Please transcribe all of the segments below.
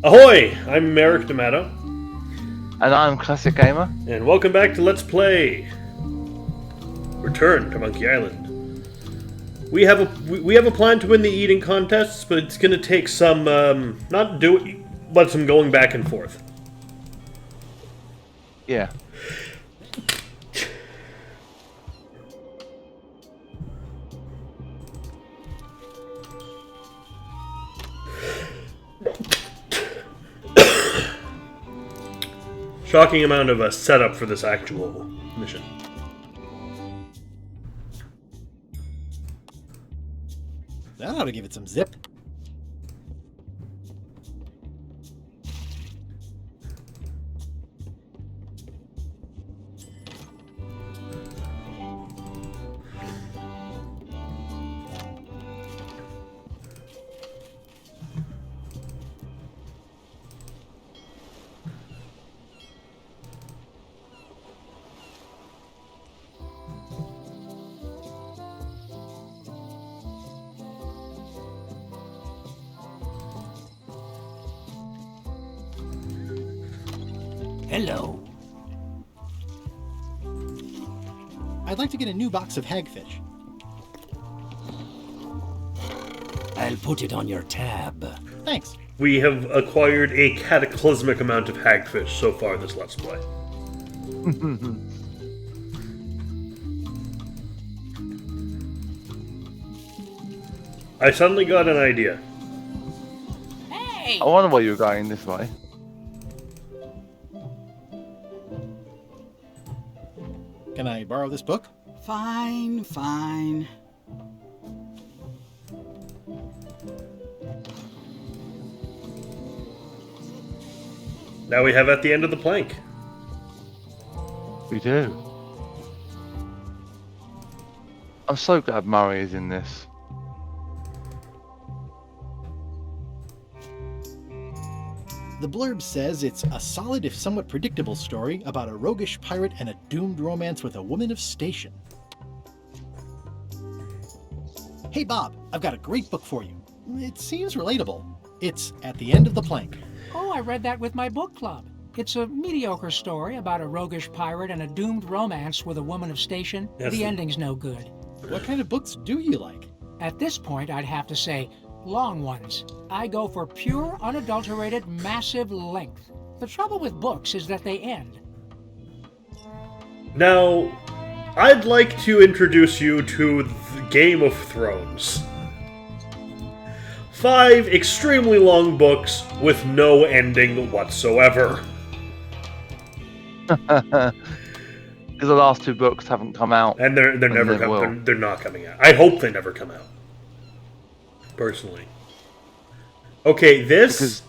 Ahoy! I'm Merrick D'Amato. And I'm Classic Gamer. And welcome back to Let's Play Return to Monkey Island. We have a plan to win the eating contests, but it's gonna take some but some going back and forth. Yeah. Shocking amount of a setup for this actual mission. That ought to give it some zip. Hello. I'd like to get a new box of hagfish. I'll put it on your tab. Thanks. We have acquired a cataclysmic amount of hagfish so far this Let's Play. I suddenly got an idea. Hey! I wonder why you were going this way. Can I borrow this book? Fine, fine. Now we have at the end of the plank. We do. I'm so glad Murray is in this. The blurb says it's a solid if somewhat predictable story about a roguish pirate and a doomed romance with a woman of station. Hey Bob, I've got a great book for you. It seems relatable. It's At the End of the Plank. Oh, I read that with my book club. It's a mediocre story about a roguish pirate and a doomed romance with a woman of station. The ending's no good. What kind of books do you like? At this point, I'd have to say long ones. I go for pure, unadulterated, massive length. The trouble with books is that they end. Now, I'd like to introduce you to the Game of Thrones. 5 extremely long books with no ending whatsoever. Because the last 2 books haven't come out. And they're not coming out. I hope they never come out. Personally. Okay, this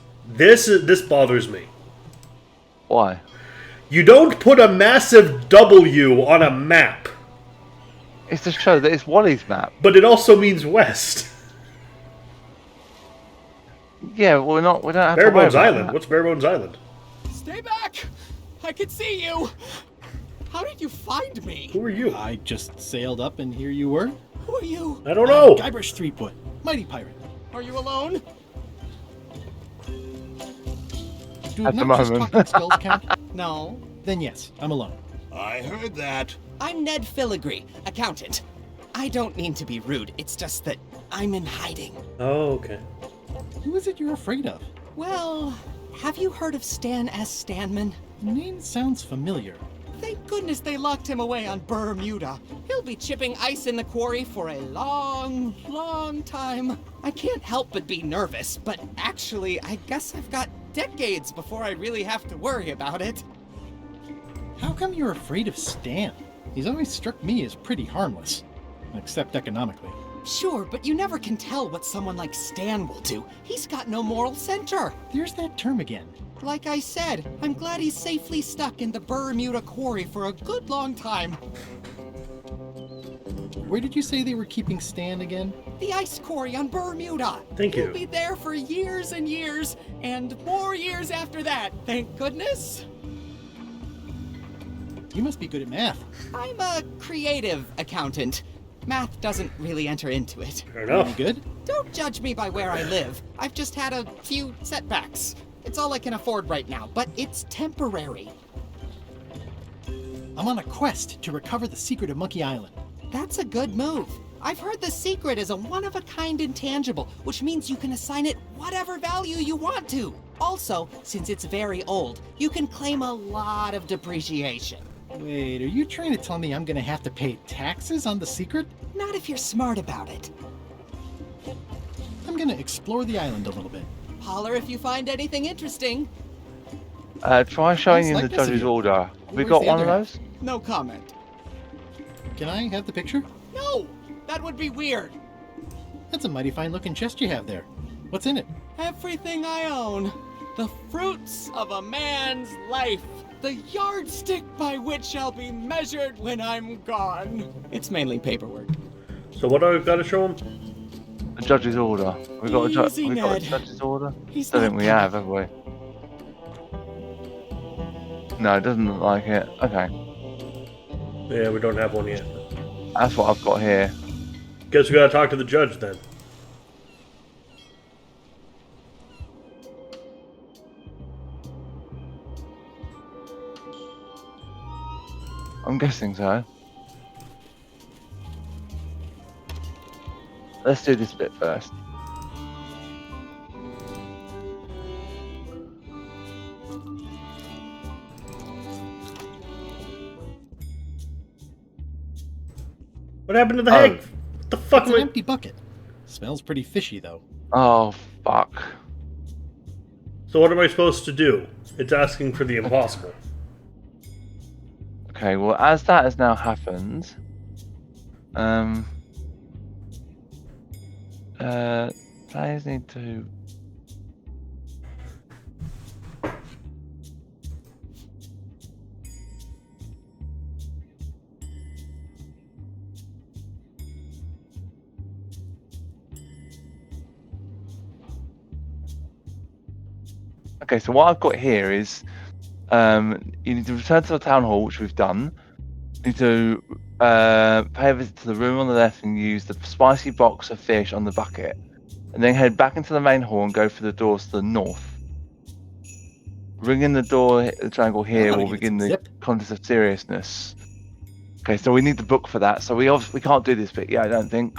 bothers me. Why? You don't put a massive W on a map. It's to show that it's Wally's map. But it also means west. Yeah, we don't have Barebones to worry Island. about that. What's Barebones Island? Stay back! I can see you! How did you find me? Who are you? I just sailed up and here you were. Who are you? I don't know. Guybrush Threepwood, mighty pirate. Are you alone? Do At the obnoxious moment. talking skills count? No. Then yes, I'm alone. I heard that. I'm Ned Filigree, accountant. I don't mean to be rude, it's just that I'm in hiding. Oh, okay. Who is it you're afraid of? Well, have you heard of Stan S. Stanman? The name sounds familiar. Thank goodness they locked him away on Bermuda. He'll be chipping ice in the quarry for a long, long time. I can't help but be nervous, but actually, I guess I've got decades before I really have to worry about it. How come you're afraid of Stan? He's always struck me as pretty harmless. Except economically. Sure, but you never can tell what someone like Stan will do. He's got no moral center. There's that term again. Like I said, I'm glad he's safely stuck in the Bermuda quarry for a good long time. Where did you say they were keeping Stan again? The ice quarry on Bermuda. Thank you. He'll be there for years and years, and more years after that, thank goodness. You must be good at math. I'm a creative accountant. Math doesn't really enter into it. Fair Pretty enough. good. Don't judge me by where I live. I've just had a few setbacks. It's all I can afford right now, but it's temporary. I'm on a quest to recover the secret of Monkey Island. That's a good move. I've heard the secret is a one-of-a-kind intangible, which means you can assign it whatever value you want to. Also, since it's very old, you can claim a lot of depreciation. Wait, are you trying to tell me I'm gonna have to pay taxes on the secret? Not if you're smart about it. I'm gonna explore the island a little bit. Holler if you find anything interesting. Try showing in like the this of judge's you. order. We Where's got the one of other those? No comment. Can I have the picture? No! That would be weird. That's a mighty fine looking chest you have there. What's in it? Everything I own. The fruits of a man's life. The yardstick by which I'll be measured when I'm gone. It's mainly paperwork. So what do I got to show him? The judge's order. We got a Easy, Ned. judge's order? He's Don't not think we coming. have we? No, it doesn't look like it. Okay. Yeah, we don't have one yet. That's what I've got here. Guess we gotta talk to the judge then. I'm guessing so. Let's do this bit first. What happened to the Oh. hag? What the fuck It's am an I... empty bucket. Smells pretty fishy though. Oh, fuck. So what am I supposed to do? It's asking for the impossible. Okay, well, as that has now happened, players need to. Okay, so what I've got here is you need to return to the town hall, which we've done. You need to pay a visit to the room on the left and use the spicy box of fish on the bucket. And then head back into the main hall and go for the doors to the north. Ringing the door, the triangle here gotta will give it begin some the zip. contest of seriousness. Okay, so we need the book for that. So we obviously can't do this bit yet, I don't think.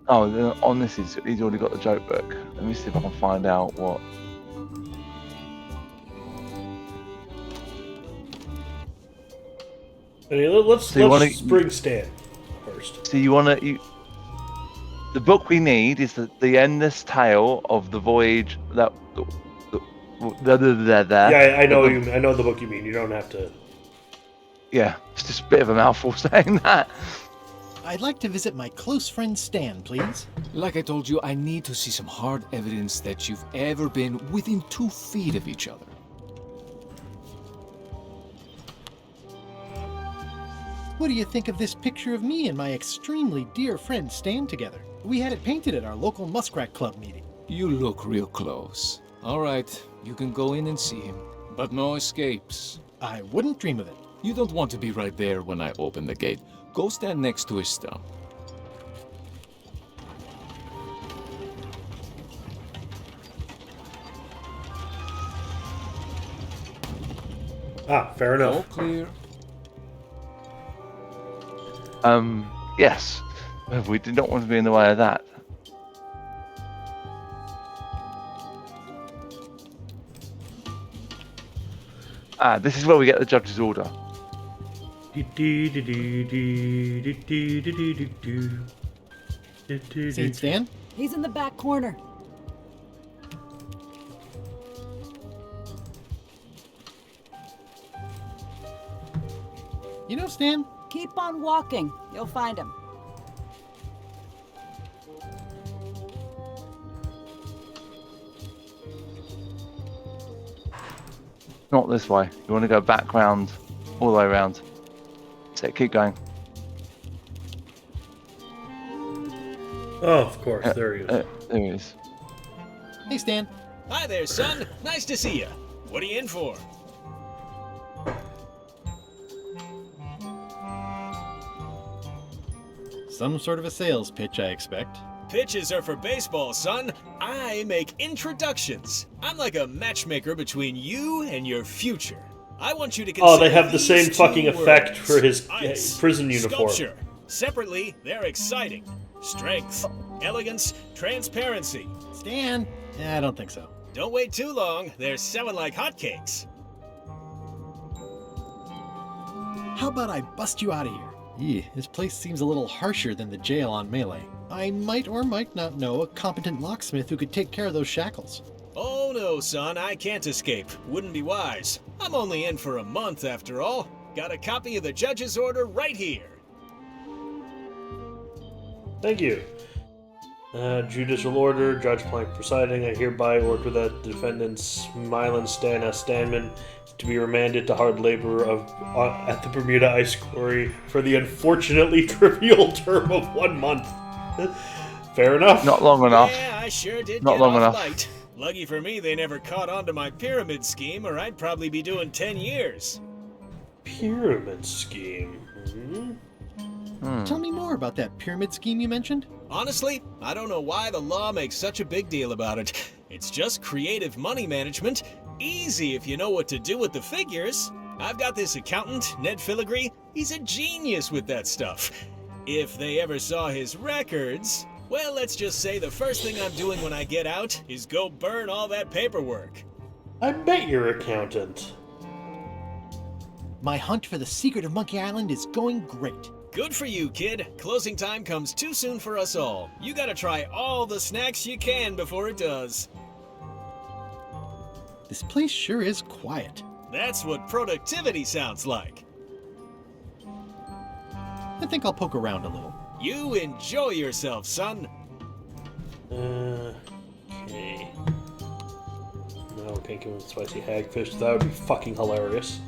Oh, then on this he's already got the joke book. Let me see if I can find out what. Anyway, let's So you wanna- bring Stan first. So you wanna the book we need is the endless tale of the voyage that. Yeah, I know you. I know the book you mean. You don't have to. Yeah, it's just a bit of a mouthful saying that. I'd like to visit my close friend Stan, please. Like I told you, I need to see some hard evidence that you've ever been within 2 feet of each other. What do you think of this picture of me and my extremely dear friend Stan together? We had it painted at our local Muskrat Club meeting. You look real close. All right, you can go in and see him, but no escapes. I wouldn't dream of it. You don't want to be right there when I open the gate. Go stand next to his stump. Ah, fair All enough. clear. Yes. We did not want to be in the way of that. Ah, this is where we get the judge's order. Seen Stan? He's in the back corner. You know, Stan, Keep on walking. You'll find him. Not this way. You want to go back round, all the way around. So keep going. Oh, of course. There he is. There he is. hey Stan. Hi there, son. Nice to see you. What are you in for? Some sort of a sales pitch, I expect. Pitches are for baseball, son. I make introductions. I'm like a matchmaker between you and your future. I want you to consider Oh, they have the these same two fucking effect words. for his Ice, prison uniform. Sculpture. Separately, they're exciting. Strength, elegance, transparency. Stan? I don't think so. Don't wait too long. They're selling like hotcakes. How about I bust you out of here? This place seems a little harsher than the jail on Melee. I might or might not know a competent locksmith who could take care of those shackles. Oh no, son, I can't escape. Wouldn't be wise. I'm only in for a month after all. Got a copy of the judge's order right here. Thank you. Judicial order, Judge Plank presiding. I hereby order that the defendants Mylan Stan S. Stanman to be remanded to hard labor at the Bermuda Ice Quarry for the unfortunately trivial term of 1 month. Fair enough. Not long enough. Yeah, I sure did Not get long off enough. light. Lucky for me, they never caught on to my pyramid scheme, or I'd probably be doing 10 years. Pyramid scheme. Tell me more about that pyramid scheme you mentioned. Honestly, I don't know why the law makes such a big deal about it. It's just creative money management. Easy if you know what to do with the figures. I've got this accountant, Ned Filigree. He's a genius with that stuff. If they ever saw his records, well, let's just say the first thing I'm doing when I get out is go burn all that paperwork. I bet your accountant. My hunt for the secret of Monkey Island is going great. Good for you, kid. Closing time comes too soon for us all. You gotta try all the snacks you can before it does. This place sure is quiet. That's what productivity sounds like. I think I'll poke around a little. You enjoy yourself, son. Okay. No, can't give him spicy hagfish. That would be fucking hilarious.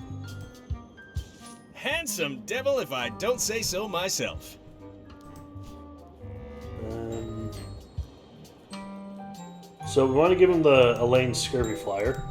Handsome devil if I don't say so myself. So we want to give him the Elaine Scurvy flyer.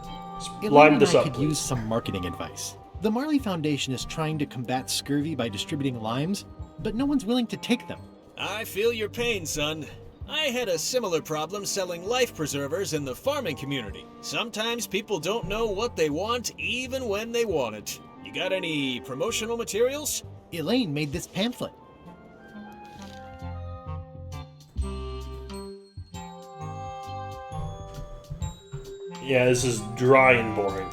Elaine Line and this I up, could please. use some marketing advice. The Marley Foundation is trying to combat scurvy by distributing limes, but no one's willing to take them. I feel your pain, son. I had a similar problem selling life preservers in the farming community. Sometimes people don't know what they want even when they want it. You got any promotional materials? Elaine made this pamphlet. Yeah, this is dry and boring.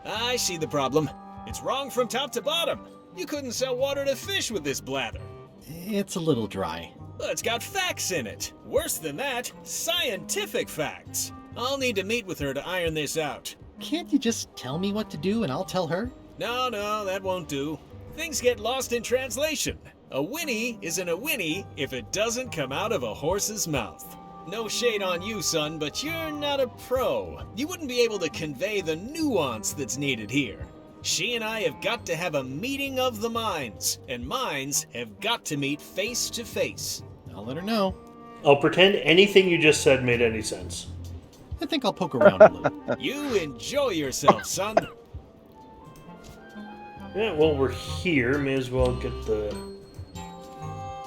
I see the problem. It's wrong from top to bottom. You couldn't sell water to fish with this blather. It's a little dry. Well, it's got facts in it. Worse than that, scientific facts. I'll need to meet with her to iron this out. Can't you just tell me what to do and I'll tell her? No, that won't do. Things get lost in translation. A whinny isn't a whinny if it doesn't come out of a horse's mouth. No shade on you, son, but you're not a pro. You wouldn't be able to convey the nuance that's needed here. She and I have got to have a meeting of the minds, and minds have got to meet face to face. I'll let her know. I'll pretend anything you just said made any sense. I think I'll poke around a little. You enjoy yourself, son. Yeah, well, we're here. May as well get the...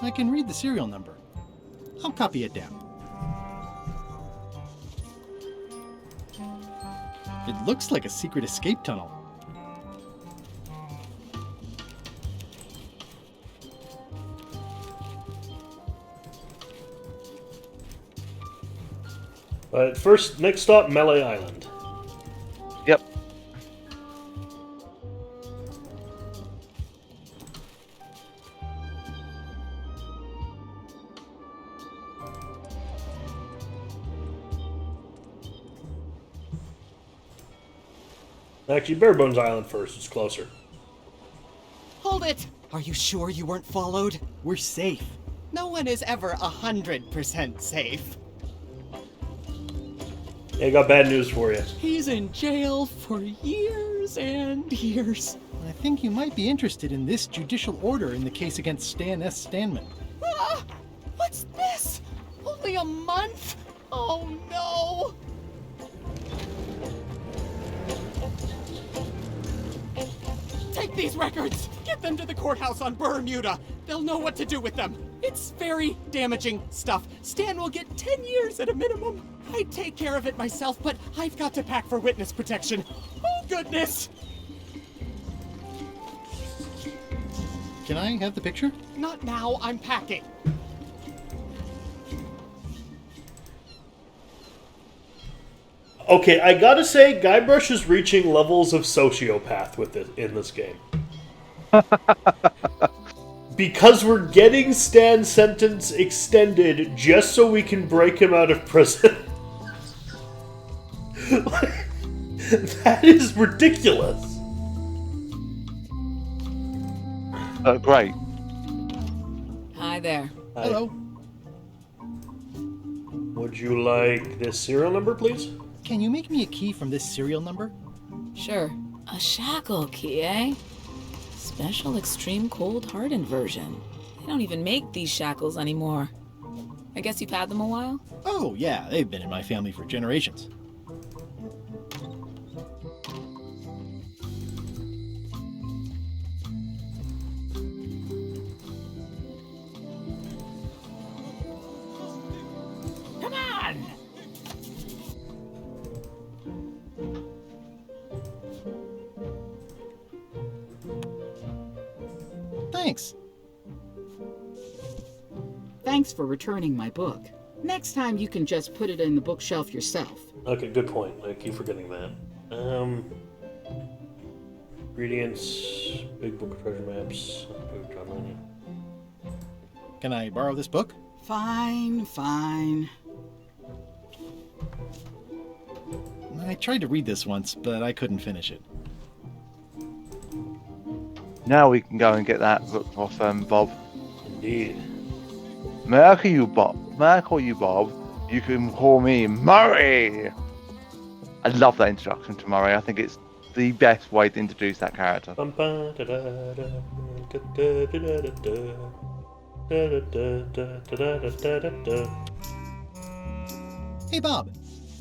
I can read the serial number. I'll copy it down. It looks like a secret escape tunnel. But first, next stop, Melee Island. Yep. Actually, Barebones Island first. It's closer. Hold it! Are you sure you weren't followed? We're safe. No one is ever 100% safe. Yeah, I got bad news for you. He's in jail for years and years. I think you might be interested in this judicial order in the case against Stan S. Stanman. Ah! What's this? Only a month? Oh no! Take these records! Get them to the courthouse on Bermuda! they'll know what to do with them. It's very damaging stuff. Stan will get 10 years at a minimum. I'd take care of it myself, but I've got to pack for witness protection. Oh, goodness! Can I have the picture? Not now, I'm packing. Okay, I gotta say, Guybrush is reaching levels of sociopath with this in this game. Because we're getting Stan's sentence extended just so we can break him out of prison. That is ridiculous. Great. Hi there. Hello. Would you like this serial number, please? Can you make me a key from this serial number? Sure. A shackle key, eh? Special extreme cold hardened version. They don't even make these shackles anymore. I guess you've had them a while? Oh, yeah, they've been in my family for generations. Come on! Thanks. Thanks for returning my book. Next time you can just put it in the bookshelf yourself. Okay, good point. I keep forgetting that. Ingredients, big book of treasure maps. John Lennon. Can I borrow this book? Fine, fine. I tried to read this once, but I couldn't finish it. Now we can go and get that book off Bob. Indeed. May I call you Bob? May I call you Bob? You can call me Murray. I love that introduction to Murray. I think it's the best way to introduce that character. Hey, Bob,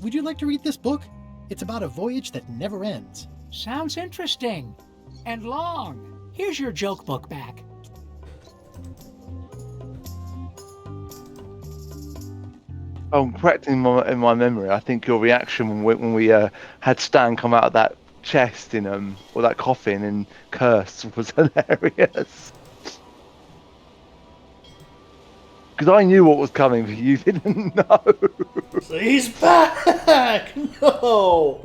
would you like to read this book? It's about a voyage that never ends. Sounds interesting. And long. Here's your joke book back. Oh, correct in my memory. I think your reaction when we had Stan come out of that chest in or that coffin and curse was hilarious. Because I knew what was coming, but you didn't know. So he's back! No!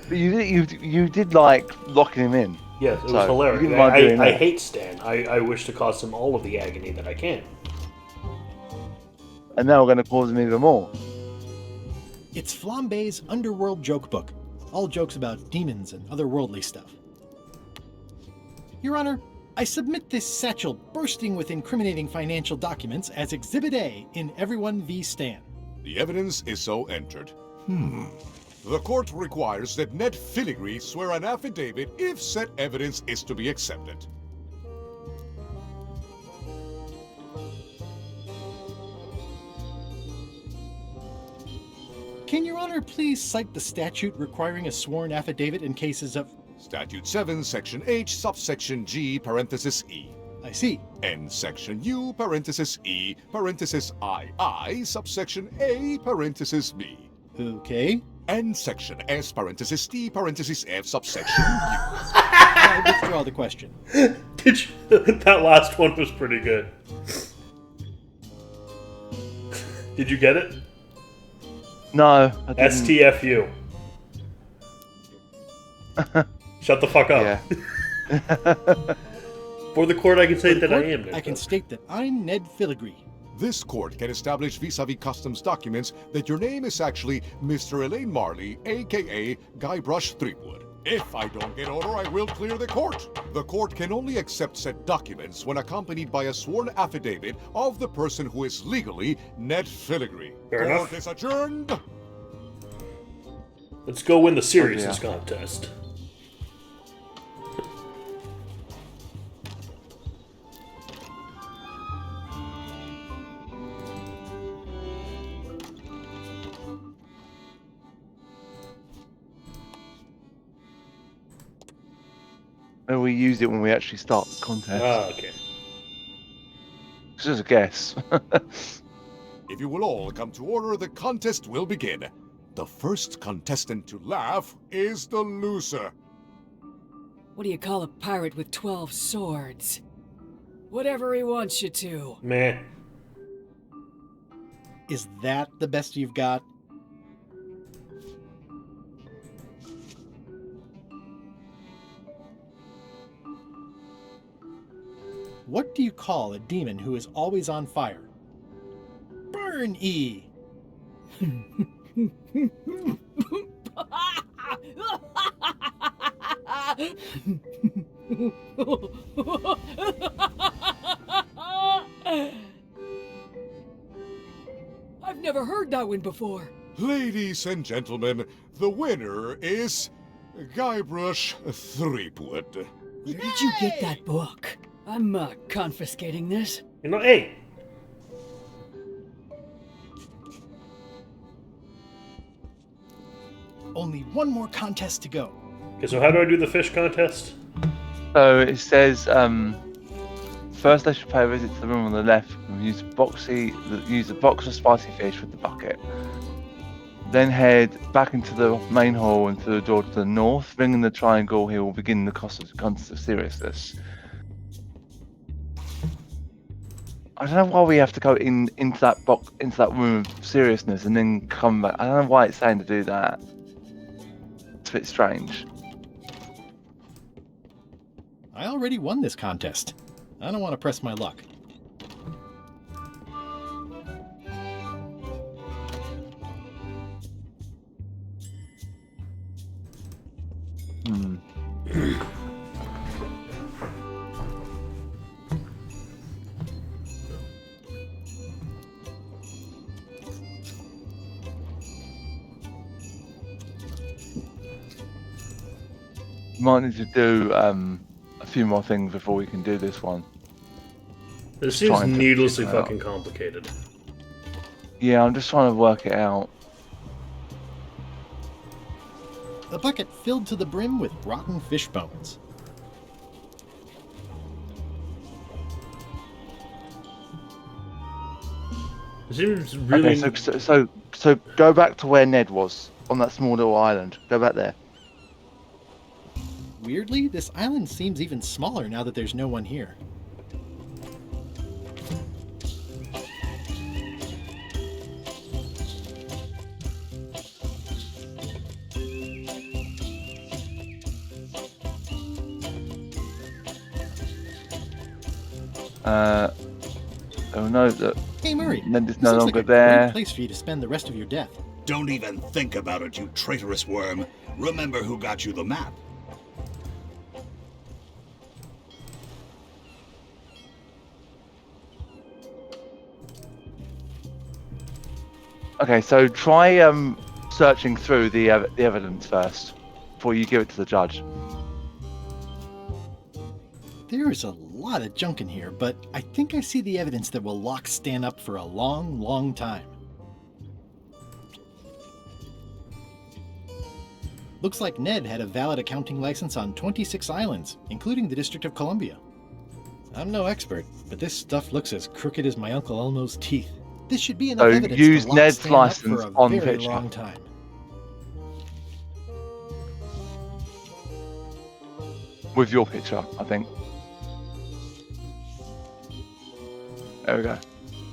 But you did like locking him in. Yes, it was So, hilarious. you didn't mind doing I that. hate Stan. I wish to cause him all of the agony that I can. And now we're going to cause him even more. It's Flambe's Underworld Joke Book. All jokes about demons and otherworldly stuff. Your Honor, I submit this satchel bursting with incriminating financial documents as Exhibit A in Everyone v. Stan. The evidence is so entered. The court requires that Ned Filigree swear an affidavit if said evidence is to be accepted. Can Your Honor please cite the statute requiring a sworn affidavit in cases of... Statute 7, Section H, subsection G, parenthesis E. I see. And Section U, parenthesis E, parenthesis II, subsection A, parenthesis B. Okay. And Section S, parenthesis T, parenthesis F, subsection U. I withdraw the question. Did you, that last one was pretty good. Did you get it? No, I didn't. STFU. Shut the fuck up. Yeah. For the court, I can say For the that I court, am Ned. I can state that I'm Ned Filigree. This court can establish vis-a-vis customs documents that your name is actually Mr. Elaine Marley, aka Guybrush Threepwood. If I don't get order, I will clear the court. The court can only accept said documents when accompanied by a sworn affidavit of the person who is legally Ned Filigree. Fair Court enough. is adjourned. Let's go win the seriousness Oh, dear. contest. Maybe we use it when we actually start the contest. Ah, okay. It's just a guess. If you will all come to order, the contest will begin. The first contestant to laugh is the loser. What do you call a pirate with 12 swords? Whatever he wants you to. Meh. Is that the best you've got? What do you call a demon who is always on fire? Burn E! I've never heard that one before. Ladies and gentlemen, the winner is Guybrush Threepwood. Where did you get that book? I'm confiscating this. You know, hey! Only one more contest to go. Okay, so how do I do the fish contest? So it says, first they should pay a visit to the room on the left and use a box of spicy fish with the bucket. Then head back into the main hall and through the door to the north. Ringing the triangle, he will begin the contest of seriousness. I don't know why we have to go into that room of seriousness and then come back. I don't know why it's saying to do that. It's a bit strange. I already won this contest. I don't want to press my luck. Might need to do a few more things before we can do this one. This seems Trying to needlessly figure it out. fucking complicated. Yeah, I'm just trying to work it out. A bucket filled to the brim with rotten fish bones. It seems really... Okay, so go back to where Ned was on that small little island. Go back there. Weirdly, this island seems even smaller now that there's no one here. Oh no, that Hey Murray, Ned is this no looks longer like a there. great place for you to spend the rest of your death. Don't even think about it, you traitorous worm. Remember who got you the map. Okay, so try searching through the evidence first before you give it to the judge. There is a lot of junk in here, but I think I see the evidence that will lock Stan up for a long, long time. Looks like Ned had a valid accounting license on 26 islands, including the District of Columbia. I'm no expert, but this stuff looks as crooked as my Uncle Elmo's teeth. This should be enough So evidence use to lock Ned's Stan up license for a on very picture. long time. With your picture, I think. There we go.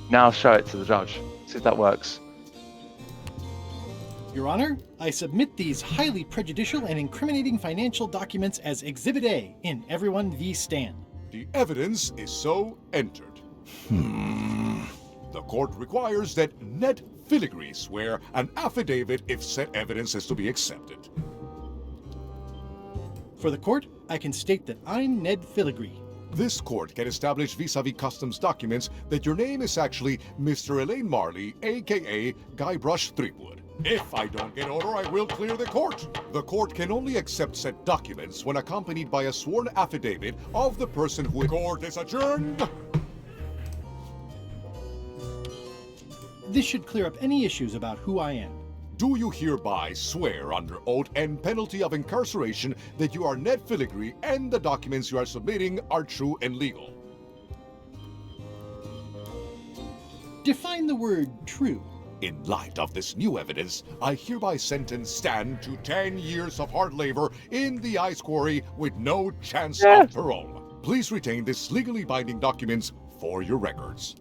Now show it to the judge. See if that works. Your Honor, I submit these highly prejudicial and incriminating financial documents as Exhibit A in Everyone v. Stan. The evidence is so entered. The court requires that Ned Filigree swear an affidavit if said evidence is to be accepted. For the court, I can state that I'm Ned Filigree. This court can establish vis-a-vis customs documents that your name is actually Mr. Elaine Marley, aka Guybrush Threepwood. If I don't get order, I will clear the court. The court can only accept said documents when accompanied by a sworn affidavit of the person who... Court is adjourned! This should clear up any issues about who I am. Do you hereby swear under oath and penalty of incarceration that you are Ned Filigree and the documents you are submitting are true and legal? Define the word true. In light of this new evidence, I hereby sentence Stan to 10 years of hard labor in the ice quarry with no chance of parole. Please retain this legally binding documents for your records.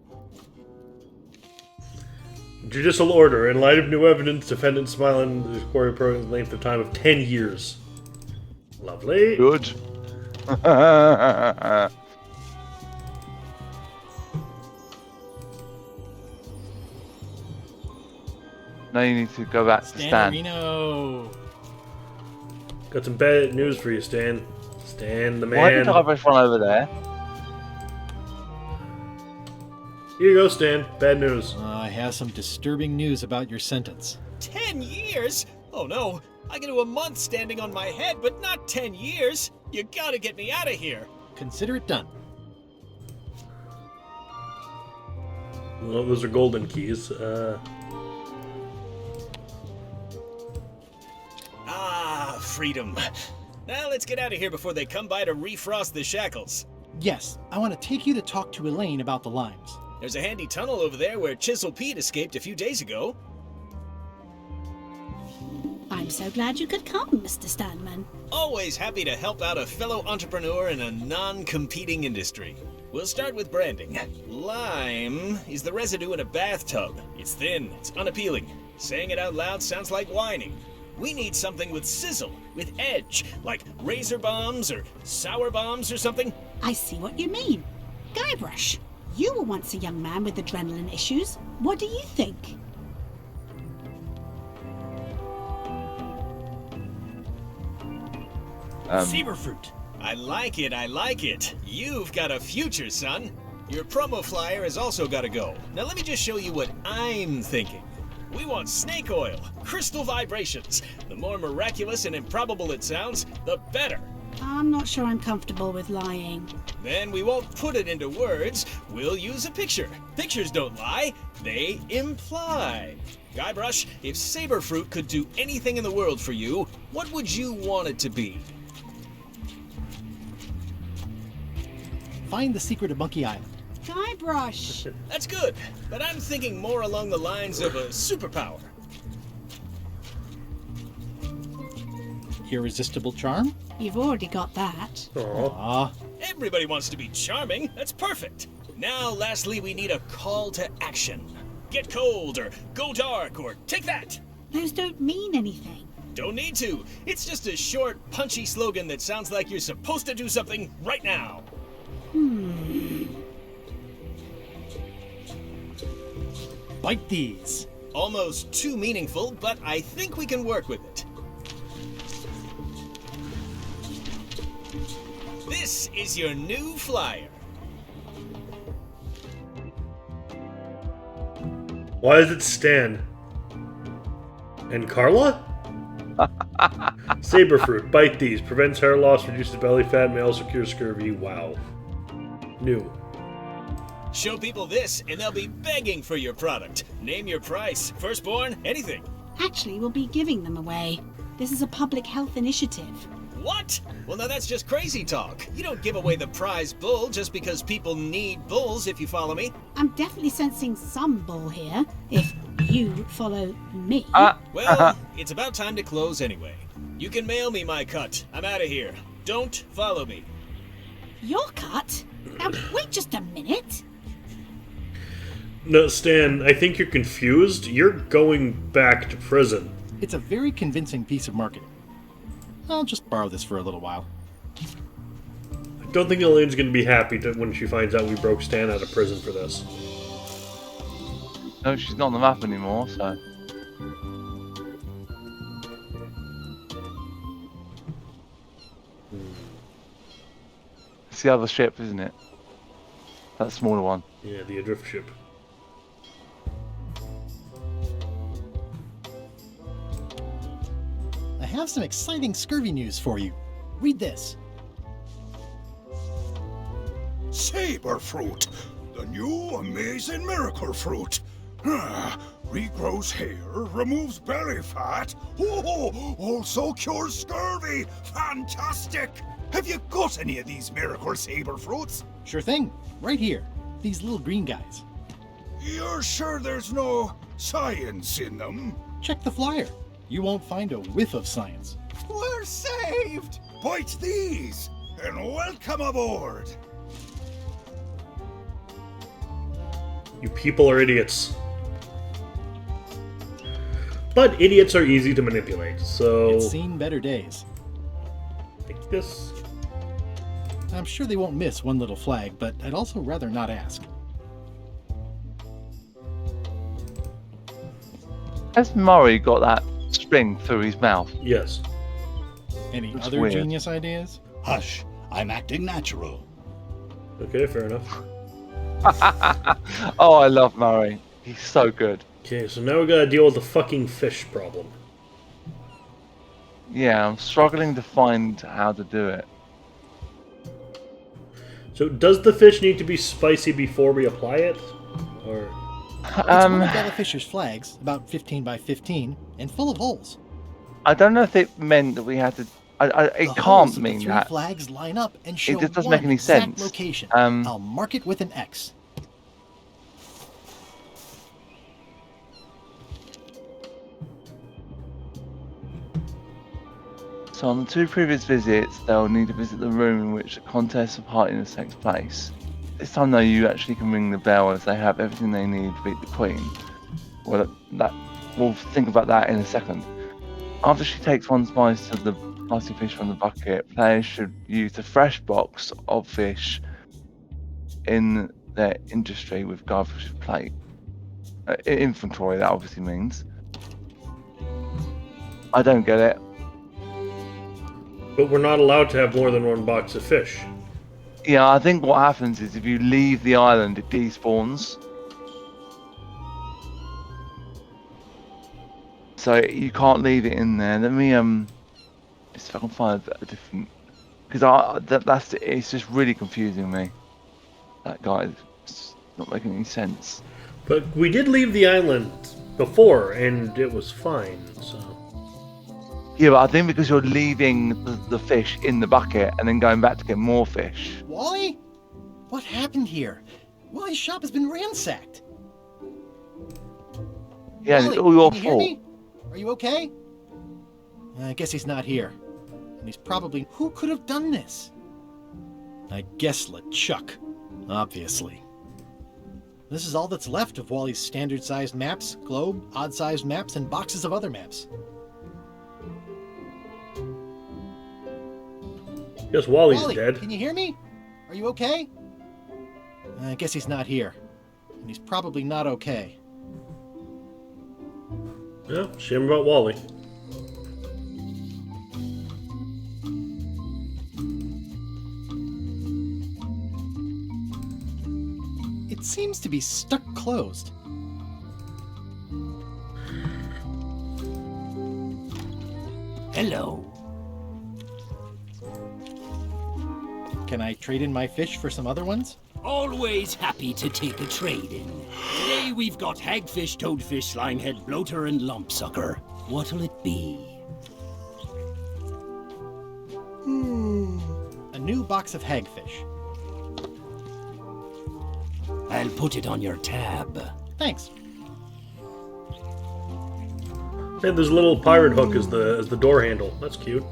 Judicial order. In light of new evidence, defendant Smiling the quarry program length of time of 10 years. Lovely. Good. Now you need to go back to Stan. Reno. Got some bad news for you, Stan. Stan, the man. Why did Guybrush run over there? Here you go, Stan. Bad news. I have some disturbing news about your sentence. 10 years? Oh no, I can do a month standing on my head, but not 10 years. You gotta get me out of here. Consider it done. Well, those are golden keys. Freedom. Now let's get out of here before they come by to refrost the shackles. Yes, I want to take you to talk to Elaine about the limes. There's a handy tunnel over there where Chisel Pete escaped a few days ago. I'm so glad you could come, Mr. Stanman. Always happy to help out a fellow entrepreneur in a non-competing industry. We'll start with branding. Lime is the residue in a bathtub. It's thin, it's unappealing. Saying it out loud sounds like whining. We need something with sizzle, with edge, like razor bombs or sour bombs or something. I see what you mean. Guybrush, you were once a young man with adrenaline issues. What do you think? Saberfruit. I like it, I like it. You've got a future, son. Your promo flyer has also got to go. Now let me just show you what I'm thinking. We want snake oil, crystal vibrations. The more miraculous and improbable it sounds, the better. I'm not sure I'm comfortable with lying. Then we won't put it into words. We'll use a picture. Pictures don't lie, they imply. Guybrush, if Saberfruit could do anything in the world for you, what would you want it to be? Find the secret of Monkey Island. Guybrush! That's good, but I'm thinking more along the lines of a superpower. Irresistible charm? You've already got that. Aww. Everybody wants to be charming. That's perfect. Now, lastly, we need a call to action. Get cold, or go dark, or take that. Those don't mean anything. Don't need to. It's just a short, punchy slogan that sounds like you're supposed to do something right now. Bite these. Almost too meaningful, but I think we can work with it. This is your new flyer. Why is it Stan? And Carla? Saberfruit. Bite these. Prevents hair loss, reduces belly fat, may also cure scurvy. Wow. New. Show people this, and they'll be begging for your product. Name your price. Firstborn, anything. Actually, we'll be giving them away. This is a public health initiative. What? Well, now that's just crazy talk. You don't give away the prize bull just because people need bulls, if you follow me. I'm definitely sensing some bull here, if you follow me. Well, it's about time to close anyway. You can mail me my cut. I'm out of here. Don't follow me. Your cut? Now, wait just a minute. No, Stan, I think you're confused. You're going back to prison. It's a very convincing piece of marketing. I'll just borrow this for a little while. I don't think Elaine's going to be happy when she finds out we broke Stan out of prison for this. No, she's not on the map anymore, so... It's the other ship, isn't it? That smaller one. Yeah, the adrift ship. I have some exciting scurvy news for you. Read this. Saberfruit, the new amazing miracle fruit. Regrows hair, removes belly fat. Oh, also cures scurvy. Fantastic! Have you got any of these miracle saber fruits? Sure thing. Right here. These little green guys. You're sure there's no science in them? Check the flyer. You won't find a whiff of science. We're saved! Bite these, and welcome aboard! You people are idiots. But idiots are easy to manipulate, so... It's seen better days. Like this. I'm sure they won't miss one little flag, but I'd also rather not ask. Has Murray got that string through his mouth? Yes. Any That's other weird. genius ideas? Hush, I'm acting natural. Okay, fair enough. Oh, I love Murray. He's so good. Okay, so now we gotta deal with the fucking fish problem. Yeah, I'm struggling to find how to do it. So does the fish need to be spicy before we apply it? Or... It's one of Bella Fisher's flags, about 15 by 15, and full of holes. I don't know if it meant that we had to... it The can't holes of mean the three that. flags line up and show just doesn't one make any exact sense. location. Um, I'll mark it with an X. So on the 2 previous visits, they'll need to visit the room in which the contest of heartiness takes place. This time though, you actually can ring the bell as they have everything they need to beat the Queen. Well, we'll think about that in a second. After she takes one slice of the spicy fish from the bucket, players should use a fresh box of fish in their industry with Guybrush's plate. Inventory, that obviously means. I don't get it. But we're not allowed to have more than one box of fish. Yeah, I think what happens is if you leave the island, it despawns. So you can't leave it in there. Let me just if I can find a different, because it's just really confusing me. That guy, it's not making any sense. But we did leave the island before, and it was fine, so... Yeah, but I think because you're leaving the fish in the bucket and then going back to get more fish. Wally? What happened here? Wally's shop has been ransacked. Yeah, Wally, it's all your can you fault. hear me? Are you okay? I guess he's not here. And he's probably... Who could have done this? I guess LeChuck. Obviously. This is all that's left of Wally's standard-sized maps, globe, odd-sized maps, and boxes of other maps. Guess Wally's Wally, dead. can you hear me? Are you okay? I guess he's not here. And he's probably not okay. Yeah, shame about Wally. It seems to be stuck closed. Hello. Can I trade in my fish for some other ones? Always happy to take a trade-in. Today we've got hagfish, toadfish, linehead, bloater, and lumpsucker. What'll it be? A new box of hagfish. I'll put it on your tab. Thanks. Hey, there's a little pirate hook as the door handle. That's cute.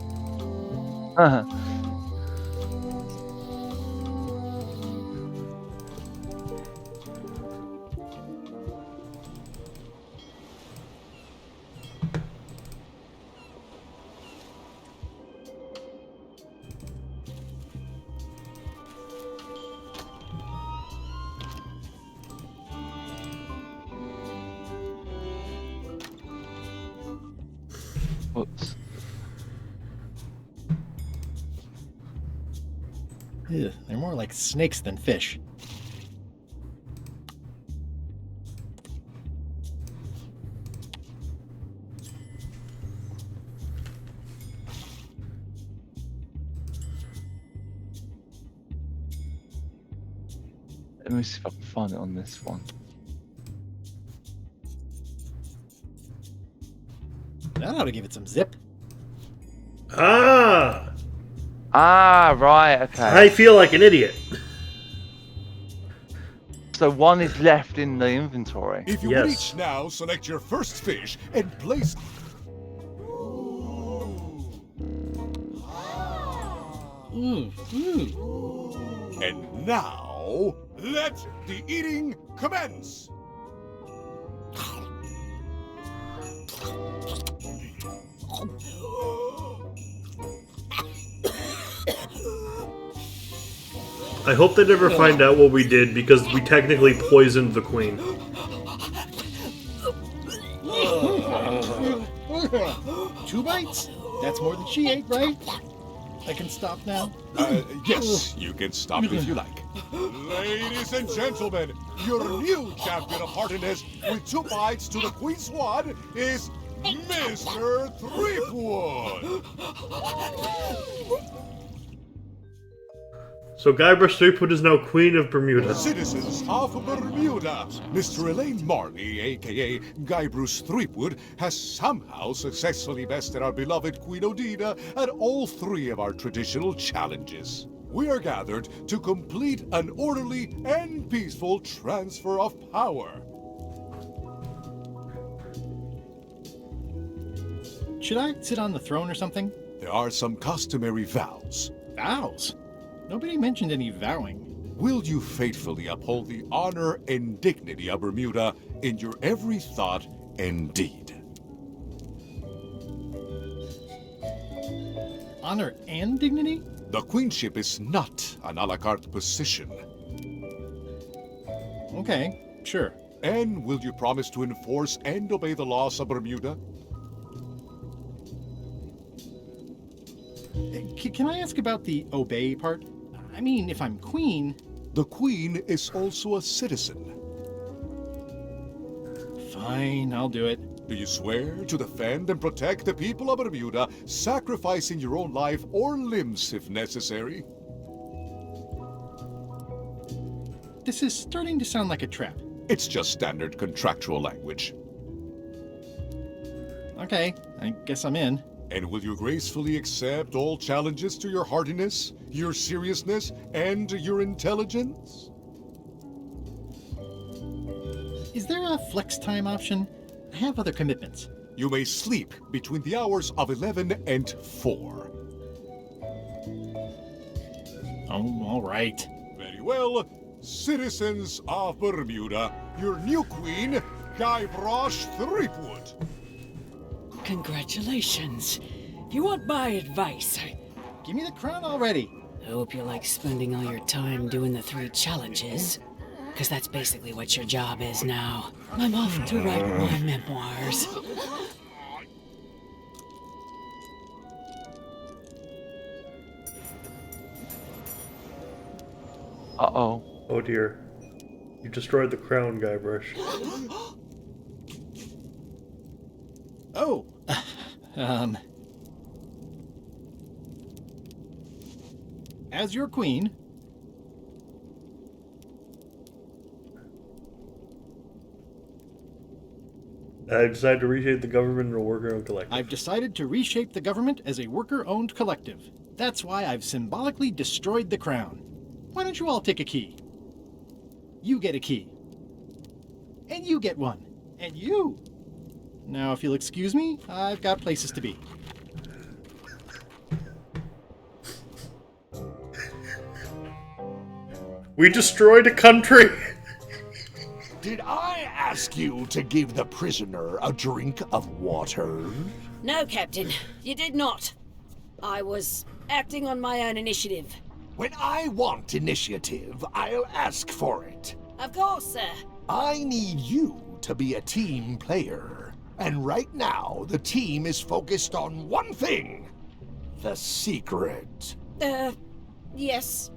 Whoops. Ugh, they're more like snakes than fish. Let me see if I can find it on this one. That ought to give it some zip. Ah! Ah, right, okay. I feel like an idiot. So one is left in the inventory. If you would each now select your first fish and place... And now, let the eating commence! I hope they never find out what we did because we technically poisoned the queen. 2 bites? That's more than she ate, right? I can stop now? Yes, you can stop if you like. Ladies and gentlemen, your new champion of heartiness with 2 bites to the Queen Swan is Mr. Threepwood! So Guybrush Threepwood is now Queen of Bermuda. Citizens of Bermuda, Mr. Elaine Marley, aka Guybrush Threepwood, has somehow successfully bested our beloved Queen Odina at all 3 of our traditional challenges. We are gathered to complete an orderly and peaceful transfer of power. Should I sit on the throne or something? There are some customary vows. Vows? Nobody mentioned any vowing. Will you faithfully uphold the honor and dignity of Bermuda in your every thought and deed? Honor and dignity? The queenship is not an a la carte position. Okay, sure. And will you promise to enforce and obey the laws of Bermuda? Can I ask about the obey part? I mean, if I'm queen... The queen is also a citizen. Fine, I'll do it. Do you swear to defend and protect the people of Bermuda, sacrificing your own life or limbs if necessary? This is starting to sound like a trap. It's just standard contractual language. Okay, I guess I'm in. And will you gracefully accept all challenges to your heartiness, your seriousness, and your intelligence? Is there a flex time option? I have other commitments. You may sleep between the hours of 11 and 4. Oh, all right. Very well. Citizens of Bermuda, your new queen, Guybrush Threepwood. Congratulations. If you want my advice, Give me the crown already. I hope you like spending all your time doing the 3 challenges. Because that's basically what your job is now. I'm off to write my memoirs. Uh-oh. Oh dear. You destroyed the crown, Guybrush. Oh! As your queen... I decided to reshape the government into a worker-owned collective. I've decided to reshape the government as a worker-owned collective. That's why I've symbolically destroyed the crown. Why don't you all take a key? You get a key. And you get one. And you! Now, if you'll excuse me, I've got places to be. We destroyed a country! Did I ask you to give the prisoner a drink of water? No, Captain, you did not. I was acting on my own initiative. When I want initiative, I'll ask for it. Of course, sir. I need you to be a team player. And right now, the team is focused on one thing. The secret. Yes,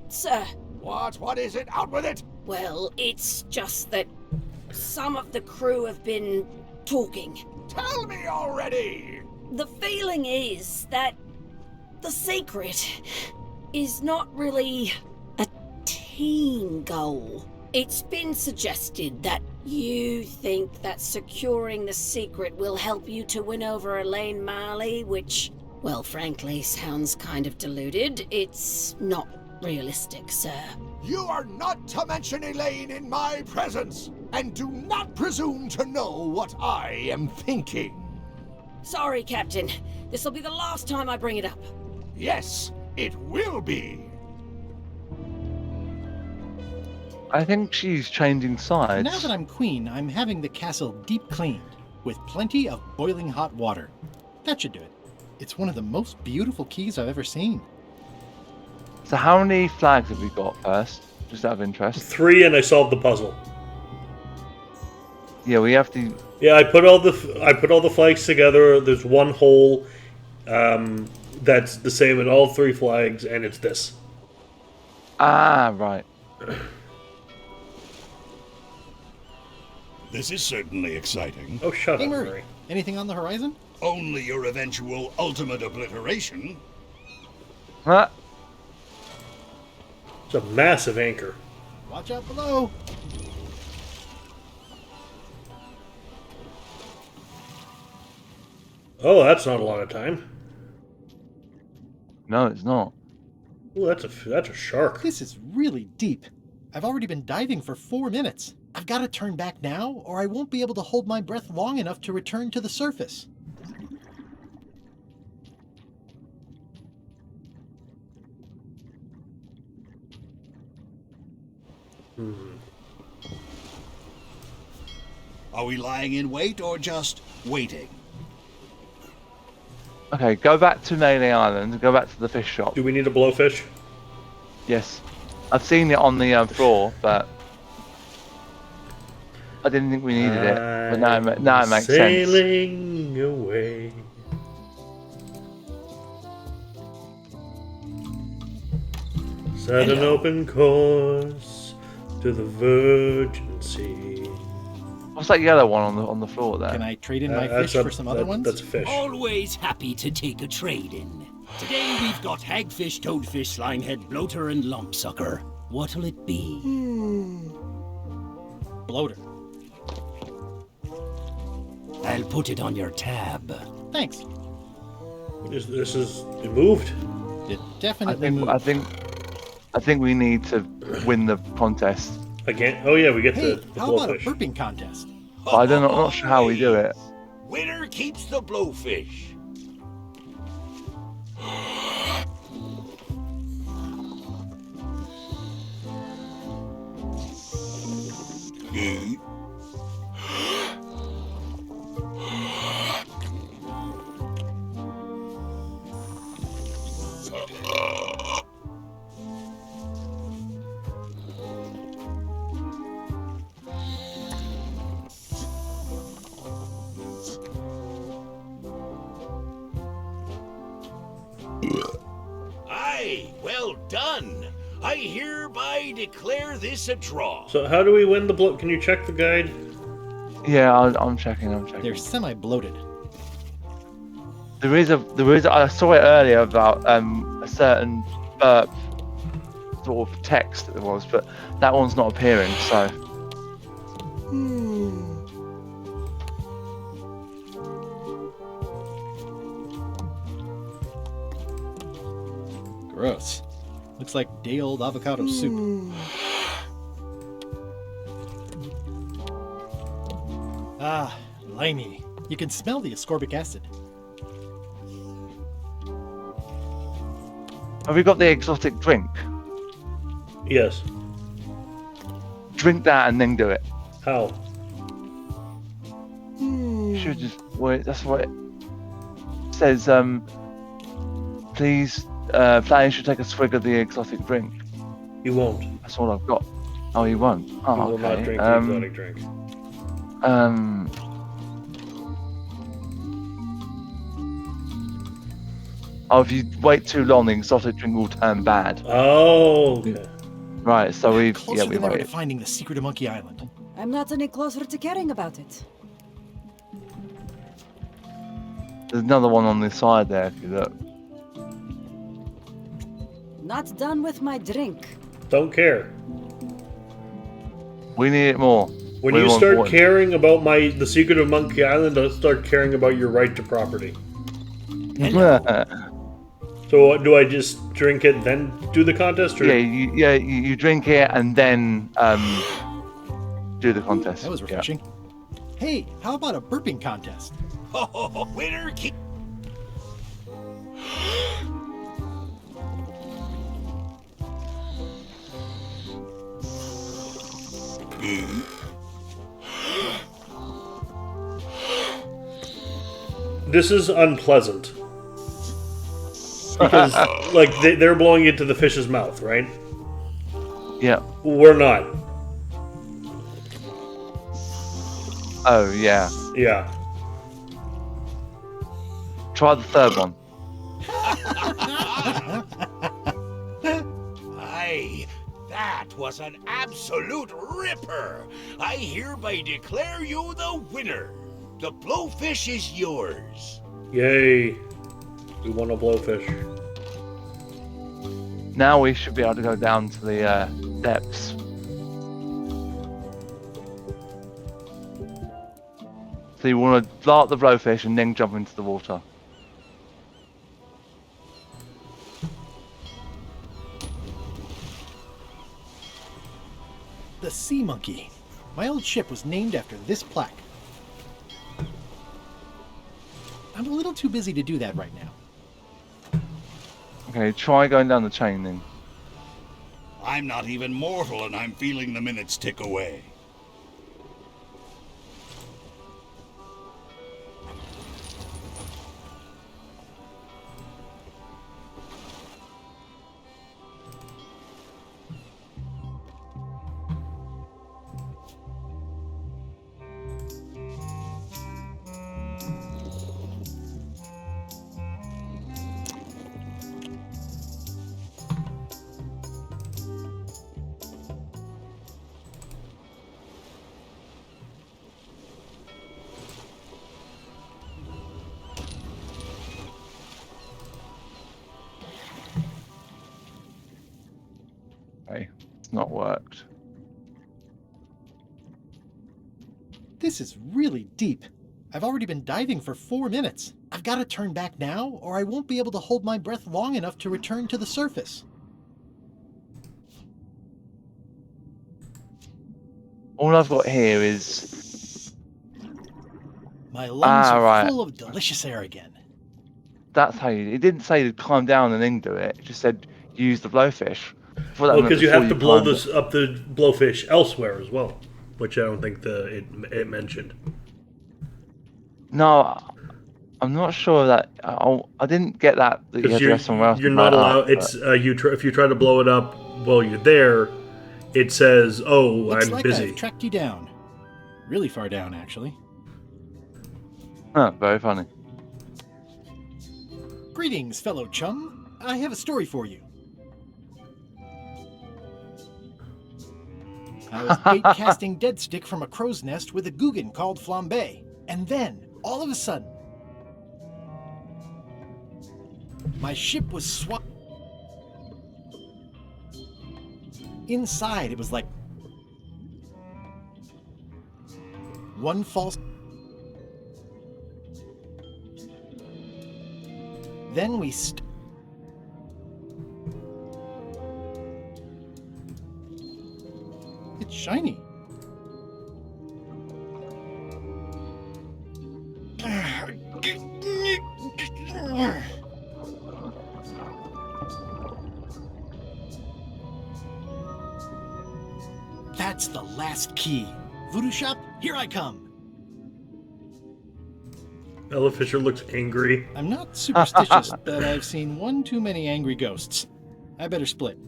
sir. What is it? Out with it! Well, it's just that some of the crew have been talking. Tell me already! The feeling is that the secret is not really a team goal. It's been suggested that You think that securing the secret will help you to win over Elaine Marley, which, well, frankly, sounds kind of deluded. It's not realistic, sir. You are not to mention Elaine in my presence, and do not presume to know what I am thinking. Sorry, Captain. This'll be the last time I bring it up. Yes, it will be. I think she's changing sides. Now that I'm queen, I'm having the castle deep cleaned, with plenty of boiling hot water. That should do it. It's one of the most beautiful keys I've ever seen. So how many flags have we got first? Just out of interest. 3, and I solved the puzzle. Yeah, we have to. Yeah, I put all the flags together. There's one hole that's the same in all 3 flags, and it's this. Ah, right. This is certainly exciting. Oh, shut Hey, up, Murray. Murray. Anything on the horizon? Only your eventual ultimate obliteration. Huh? It's a massive anchor. Watch out below. Oh, that's not a lot of time. No, it's not. Oh, that's a shark. This is really deep. I've already been diving for 4 minutes. I've got to turn back now, or I won't be able to hold my breath long enough to return to the surface. Are we lying in wait or just waiting? Okay, go back to Melee Island and go back to the fish shop. Do we need a blowfish? Yes. I've seen it on the floor, but I didn't think we needed it. But now it makes sense. Sailing away. Set an open course to the Virgin Sea. What's that yellow one on the floor there? Can I trade in my fish for some other ones? That's a fish. Always happy to take a trade-in. Today we've got hagfish, toadfish, slinehead, bloater, and lumpsucker. What'll it be? Bloater. I'll put it on your tab. Thanks. This is it moved. It definitely moved. I think we need to win the contest. Again? Oh yeah, we get Hey, the how about a blowfish. burping contest? But I'm not sure how we do it. Winner keeps the blowfish. Aye, well done. I hereby declare this a draw. So how do we win the blow? Can you check the guide? Yeah, I'm checking. They're semi-bloated. There is. I saw it earlier about a certain burp sort of text that there was, but that one's not appearing. So. Gross. Looks like day-old avocado soup. Ah, limey. You can smell the ascorbic acid. Have we got the exotic drink? Yes. Drink that and then do it. How? You should just wait. That's what it says. Please, Flanny should take a swig of the exotic drink. He won't. That's all I've got. Oh, he won't. Oh, He will okay. not drink the exotic drink. Oh, if you wait too long, the exotic drink will turn bad. Oh, okay. Right, so we Closer we than ever to waited. finding the secret of Monkey Island. I'm not any closer to caring about it. There's another one on the side there if you look. Not done with my drink. Don't care. We need it more. When Way you more start important. caring about the secret of Monkey Island, I'll start caring about your right to property. So do I just drink it then do the contest? Or? You drink it and then do the contest. That was refreshing. Hey, how about a burping contest? Oh, winner keep. This is unpleasant. Because, like, they're blowing into the fish's mouth, right? Yeah. We're not. Oh, yeah. Yeah. Try the third one. Aye, that was an absolute ripper. I hereby declare you the winner. The blowfish is yours. Yay. We want a blowfish. Now we should be able to go down to the depths. So you want to blow up the blowfish and then jump into the water. The Sea Monkey. My old ship was named after this plaque. I'm a little too busy to do that right now. Okay, try going down the chain then. I'm not even mortal and I'm feeling the minutes tick away. Okay, it's not worked. This is really deep. I've already been diving for 4 minutes. I've got to turn back now, or I won't be able to hold my breath long enough to return to the surface. All I've got here is... My lungs are right. full of delicious air again. That's how you... It didn't say to climb down and then do it. It just said use the blowfish. Well, because you have to blow this up the blowfish elsewhere as well, which I don't think it mentioned. No, I'm not sure that I didn't get that you had to go somewhere else. You're not allowed. It's if you try to blow it up while you're there, it says, "Oh, Looks I'm like busy." I've tracked you down. Really far down, actually. Huh, very funny. Greetings, fellow chum. I have a story for you. I was bait casting dead stick from a crow's nest with a Guggen called Flambe. And then, all of a sudden, my ship was swapped. Inside, it was like one false. Then we It's shiny. That's the last key. Voodoo shop, here I come. Ella Fisher looks angry. I'm not superstitious, but I've seen one too many angry ghosts. I better split.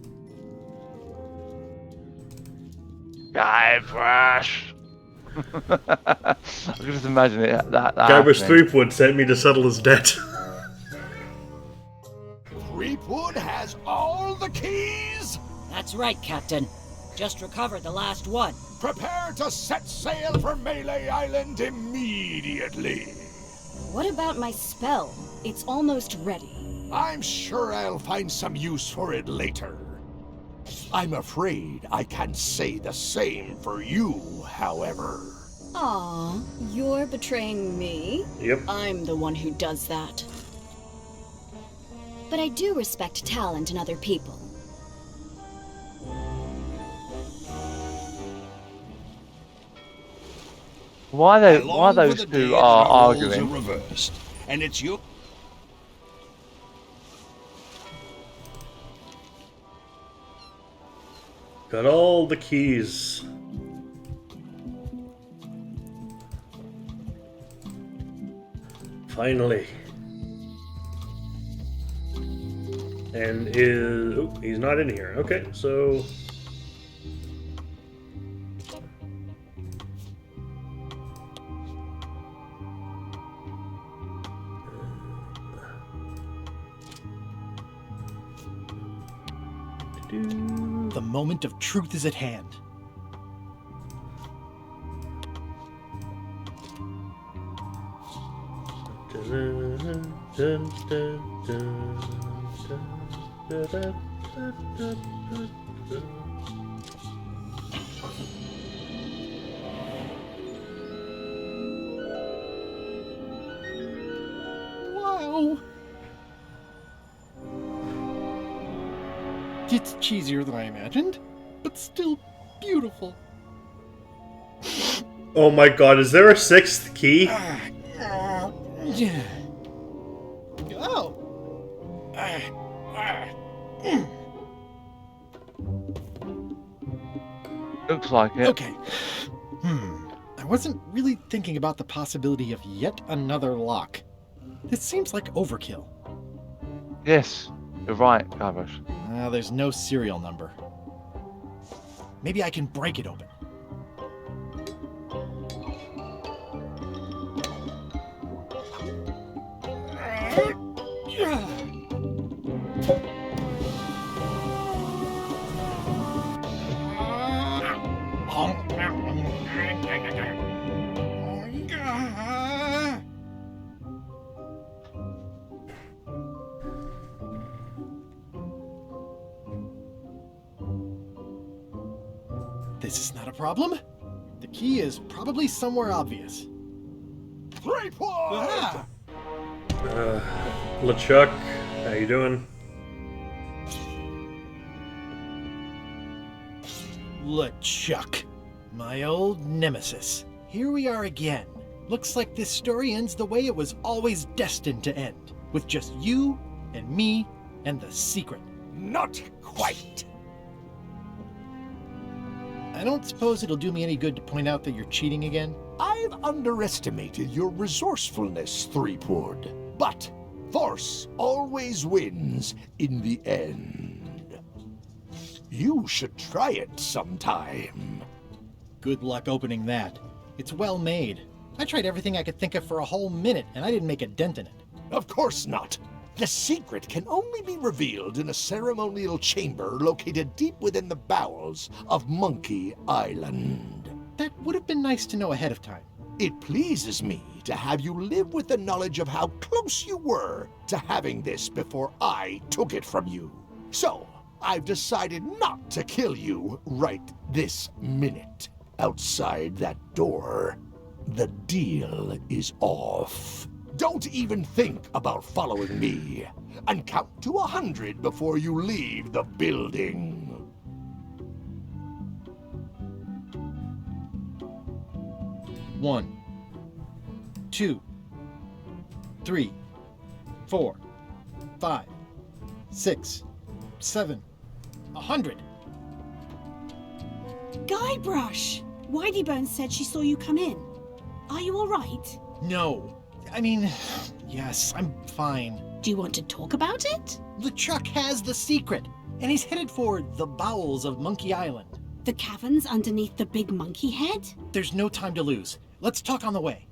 Guybrush. I can just imagine it. That Guybrush happening. Threepwood sent me to settle his debt. Threepwood has all the keys? That's right, Captain. Just recovered the last one. Prepare to set sail for Melee Island immediately. What about my spell? It's almost ready. I'm sure I'll find some use for it later. I'm afraid I can't say the same for you, however. Aw, you're betraying me? Yep. I'm the one who does that. But I do respect talent in other people. Why those two are arguing? Reversed, and it's you. Got all the keys. Finally. And he's not in here. Okay, so The moment of truth is at hand. Wow. It's cheesier than I imagined, but still beautiful. Oh my god, is there a sixth key? Yeah. Oh. Looks like it. Okay. I wasn't really thinking about the possibility of yet another lock. This seems like overkill. Yes, you're right, Guybrush. There's no serial number. Maybe I can break it open. This is not a problem. The key is probably somewhere obvious. 3 points! LeChuck, how you doing? LeChuck, my old nemesis. Here we are again. Looks like this story ends the way it was always destined to end, with just you and me and the secret. Not quite. I don't suppose it'll do me any good to point out that you're cheating again? I've underestimated your resourcefulness, Threepwood. But force always wins in the end. You should try it sometime. Good luck opening that. It's well made. I tried everything I could think of for a whole minute, and I didn't make a dent in it. Of course not. The secret can only be revealed in a ceremonial chamber located deep within the bowels of Monkey Island. That would have been nice to know ahead of time. It pleases me to have you live with the knowledge of how close you were to having this before I took it from you. So, I've decided not to kill you right this minute. Outside that door, the deal is off. Don't even think about following me, and count to 100 before you leave the building. 1, 2, 3, 4, 5, 6, 7, 100. Guybrush! Whiteybones said she saw you come in. Are you all right? No. I mean, yes, I'm fine. Do you want to talk about it? LeChuck has the secret, and he's headed for the bowels of Monkey Island. The caverns underneath the big monkey head? There's no time to lose. Let's talk on the way.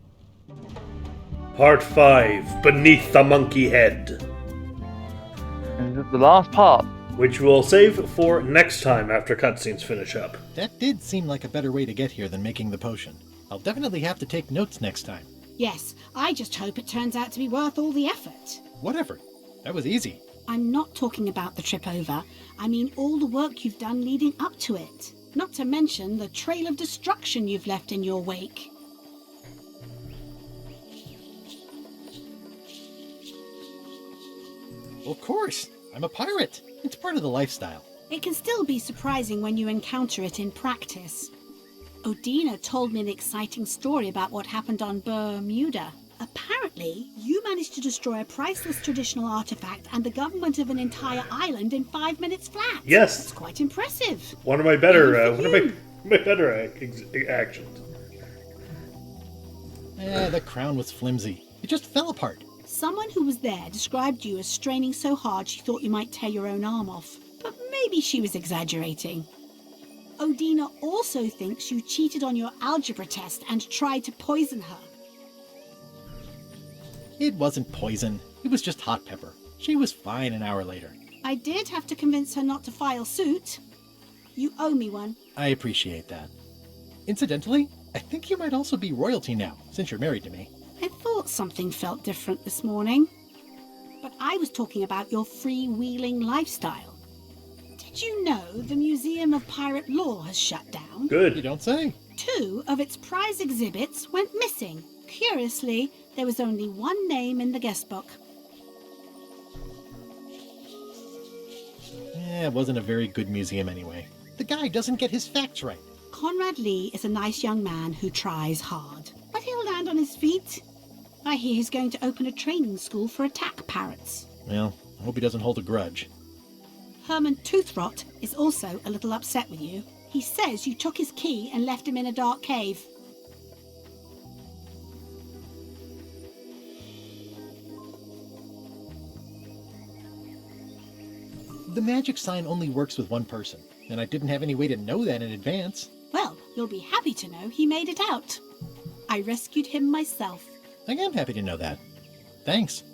Part 5, Beneath the Monkey Head. And the last part. Which we'll save for next time after cutscenes finish up. That did seem like a better way to get here than making the potion. I'll definitely have to take notes next time. Yes, I just hope it turns out to be worth all the effort. Whatever. That was easy. I'm not talking about the trip over. I mean all the work you've done leading up to it. Not to mention the trail of destruction you've left in your wake. Of course, I'm a pirate. It's part of the lifestyle. It can still be surprising when you encounter it in practice. Odina told me an exciting story about what happened on Bermuda. Apparently, you managed to destroy a priceless traditional artifact and the government of an entire island in 5 minutes flat. Yes. It's quite impressive. One of my better, actions. The crown was flimsy. It just fell apart. Someone who was there described you as straining so hard she thought you might tear your own arm off. But maybe she was exaggerating. Odina also thinks you cheated on your algebra test and tried to poison her. It wasn't poison. It was just hot pepper. She was fine an hour later. I did have to convince her not to file suit. You owe me one. I appreciate that. Incidentally, I think you might also be royalty now, since you're married to me. I thought something felt different this morning. But I was talking about your freewheeling lifestyle. Did you know the Museum of Pirate Lore has shut down? Good. You don't say. 2 of its prize exhibits went missing. Curiously, there was only one name in the guest book. It wasn't a very good museum anyway. The guy doesn't get his facts right. Conrad Lee is a nice young man who tries hard. But he'll land on his feet. I hear he's going to open a training school for attack parrots. Well, I hope he doesn't hold a grudge. Herman Toothrot is also a little upset with you. He says you took his key and left him in a dark cave. The magic sign only works with one person, and I didn't have any way to know that in advance. Well, you'll be happy to know he made it out. I rescued him myself. I am happy to know that. Thanks.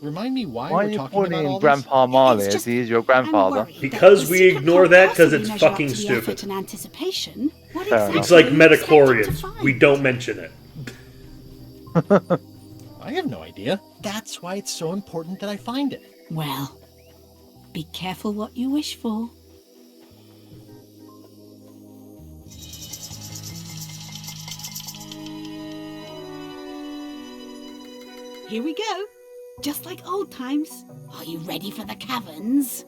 Remind me why are we're you talking about pointing all in Grandpa Marley as he is your grandfather? Because we ignore that because it's Measure up fucking to the stupid. effort and anticipation. What Fair It's exactly like are you expecting to metachlorians. find? We don't mention it. I have no idea. That's why it's so important that I find it. Well, be careful what you wish for. Here we go. Just like old times. Are you ready for the caverns?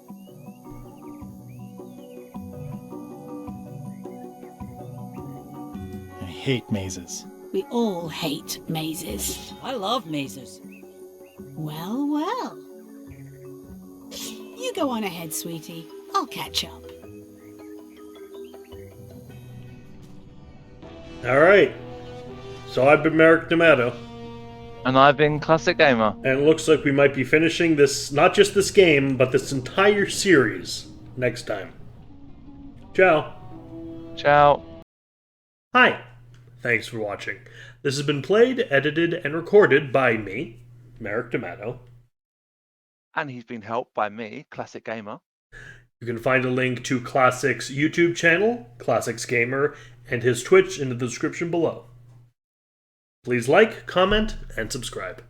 I hate mazes. We all hate mazes. I love mazes. Well, well. You go on ahead, sweetie. I'll catch up. Alright. So I've been Merrick D'Amato. And I've been Classic Gamer. And it looks like we might be finishing this, not just this game, but this entire series next time. Ciao. Ciao. Hi. Thanks for watching. This has been played, edited, and recorded by me, Merrick D'Amato. And he's been helped by me, Classic Gamer. You can find a link to Classic's YouTube channel, Classics Gamer, and his Twitch in the description below. Please like, comment, and subscribe.